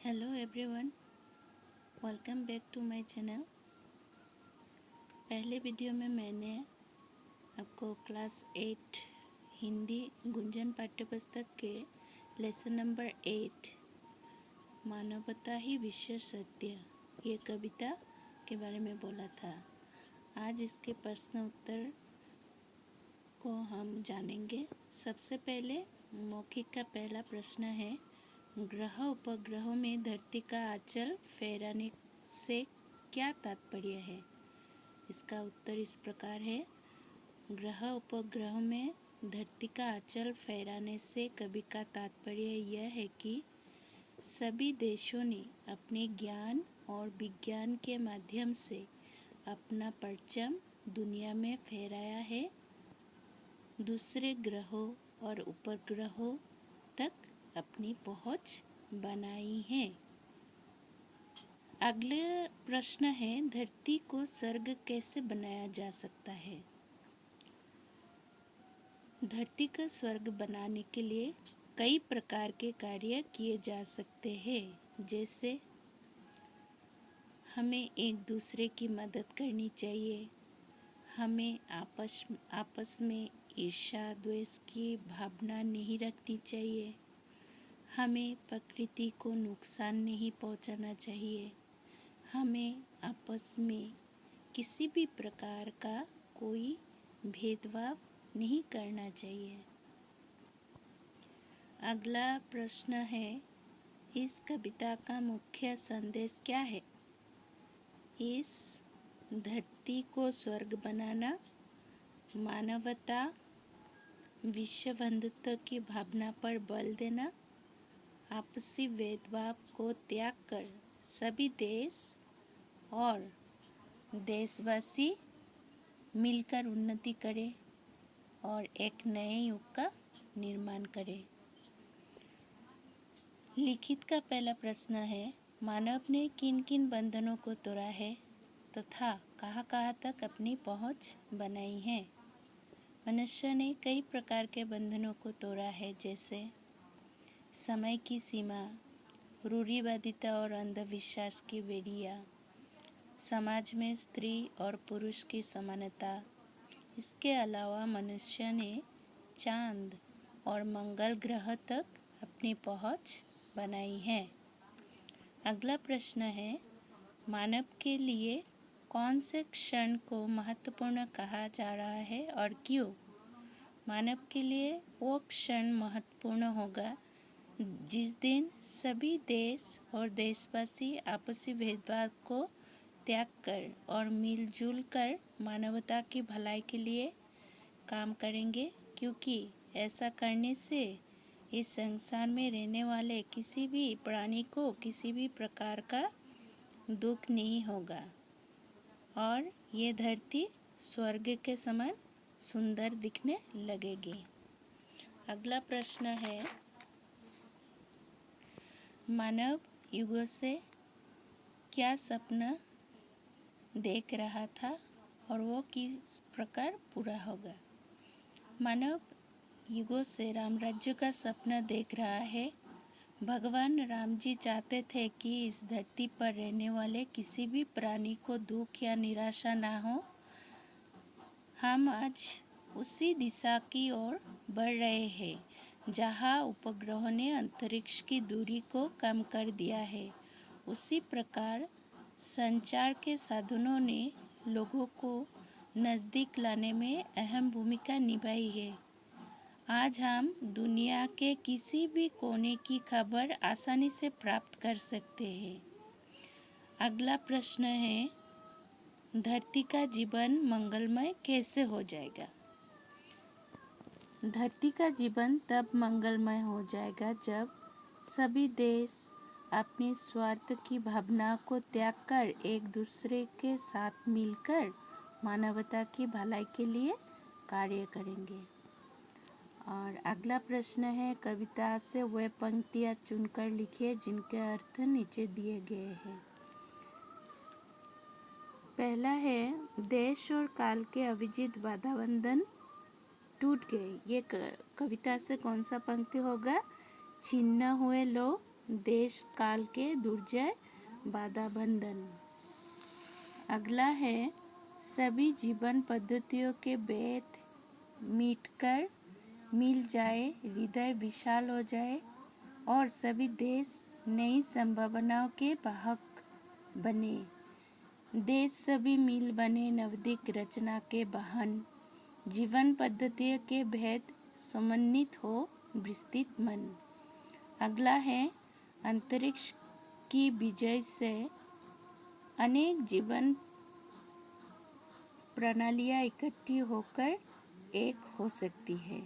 Hello everyone, welcome back to my channel. पहले video में मैंने आपको क्लास 8 हिंदी गुंजन पाठ्यपुस्तक के लेसन नंबर 8 मानवता ही विश्व सत्य ये कविता के बारे में बोला था। आज इसके प्रश्न उत्तर को हम जानेंगे। सबसे पहले मौखिक का पहला प्रश्न है, ग्रह उपग्रहों में धरती का आंचल फहराने से क्या तात्पर्य है। इसका उत्तर इस प्रकार है, ग्रह उपग्रहों में धरती का आंचल फहराने से कवि का तात्पर्य यह है कि सभी देशों ने अपने ज्ञान और विज्ञान के माध्यम से अपना परचम दुनिया में फहराया है, दूसरे ग्रहों और उपग्रहों तक अपनी पहुंच बनाई है। अगला प्रश्न है, धरती को स्वर्ग कैसे बनाया जा सकता है। धरती का स्वर्ग बनाने के लिए कई प्रकार के कार्य किए जा सकते हैं, जैसे हमें एक दूसरे की मदद करनी चाहिए, हमें आपस में ईर्ष्या द्वेष की भावना नहीं रखनी चाहिए, हमें प्रकृति को नुकसान नहीं पहुंचाना चाहिए, हमें आपस में किसी भी प्रकार का कोई भेदभाव नहीं करना चाहिए। अगला प्रश्न है, इस कविता का मुख्य संदेश क्या है। इस धरती को स्वर्ग बनाना, मानवता, विश्व बंधुत्व की भावना पर बल देना, आपसी भेदभाव को त्याग कर सभी देश और देशवासी मिलकर उन्नति करें और एक नए युग का निर्माण करें। लिखित का पहला प्रश्न है, मानव ने किन किन बंधनों को तोड़ा है तथा कहाँ कहाँ तक अपनी पहुँच बनाई है। मनुष्य ने कई प्रकार के बंधनों को तोड़ा है, जैसे समय की सीमा, रूढ़िवादिता और अंधविश्वास की बेड़ियाँ, समाज में स्त्री और पुरुष की समानता। इसके अलावा मनुष्य ने चांद और मंगल ग्रह तक अपनी पहुँच बनाई है। अगला प्रश्न है, मानव के लिए कौन से क्षण को महत्वपूर्ण कहा जा रहा है और क्यों। मानव के लिए वो क्षण महत्वपूर्ण होगा जिस दिन सभी देश और देशवासी आपसी भेदभाव को त्याग कर और मिलजुल कर मानवता की भलाई के लिए काम करेंगे, क्योंकि ऐसा करने से इस संसार में रहने वाले किसी भी प्राणी को किसी भी प्रकार का दुख नहीं होगा और ये धरती स्वर्ग के समान सुंदर दिखने लगेगी। अगला प्रश्न है, मानव युगों से क्या सपना देख रहा था और वो किस प्रकार पूरा होगा। मानव युगों से राम राज्य का सपना देख रहा है। भगवान राम जी चाहते थे कि इस धरती पर रहने वाले किसी भी प्राणी को दुख या निराशा ना हो। हम आज उसी दिशा की ओर बढ़ रहे हैं जहां उपग्रहों ने अंतरिक्ष की दूरी को कम कर दिया है। उसी प्रकार संचार के साधनों ने लोगों को नज़दीक लाने में अहम भूमिका निभाई है। आज हम दुनिया के किसी भी कोने की खबर आसानी से प्राप्त कर सकते हैं। अगला प्रश्न है, धरती का जीवन मंगलमय कैसे हो जाएगा। धरती का जीवन तब मंगलमय हो जाएगा जब सभी देश अपनी स्वार्थ की भावना को त्याग कर एक दूसरे के साथ मिलकर मानवता की भलाई के लिए कार्य करेंगे। और अगला प्रश्न है, कविता से वह पंक्तियाँ चुनकर लिखिए जिनके अर्थ नीचे दिए गए हैं। पहला है, देश और काल के अविजित बाधाबंधन टूट गए। ये कविता से कौन सा पंक्ति होगा। छिन्न हुए लो देश काल के दुर्जय बाधा बंधन। अगला है सभी जीवन पद्धतियों के भेद मिटकर मिल जाए, हृदय विशाल हो जाए और सभी देश नई संभावनाओं के वाहक बने। देश सभी मिल बने नवदिक रचना के वाहन, जीवन पद्धतियों के भेद समन्वित हो विस्तृत मन। अगला है अंतरिक्ष की विजय से अनेक जीवन प्रणालियां इकट्ठी होकर एक हो सकती है।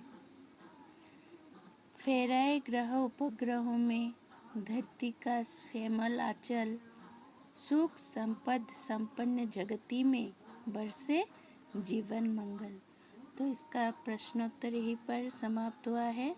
फैराए ग्रह उपग्रहों में धरती का श्यामल आंचल, सुख संपद संपन्न जगती में बरसे जीवन मंगल। तो इसका प्रश्नोत्तर यहीं पर समाप्त हुआ है।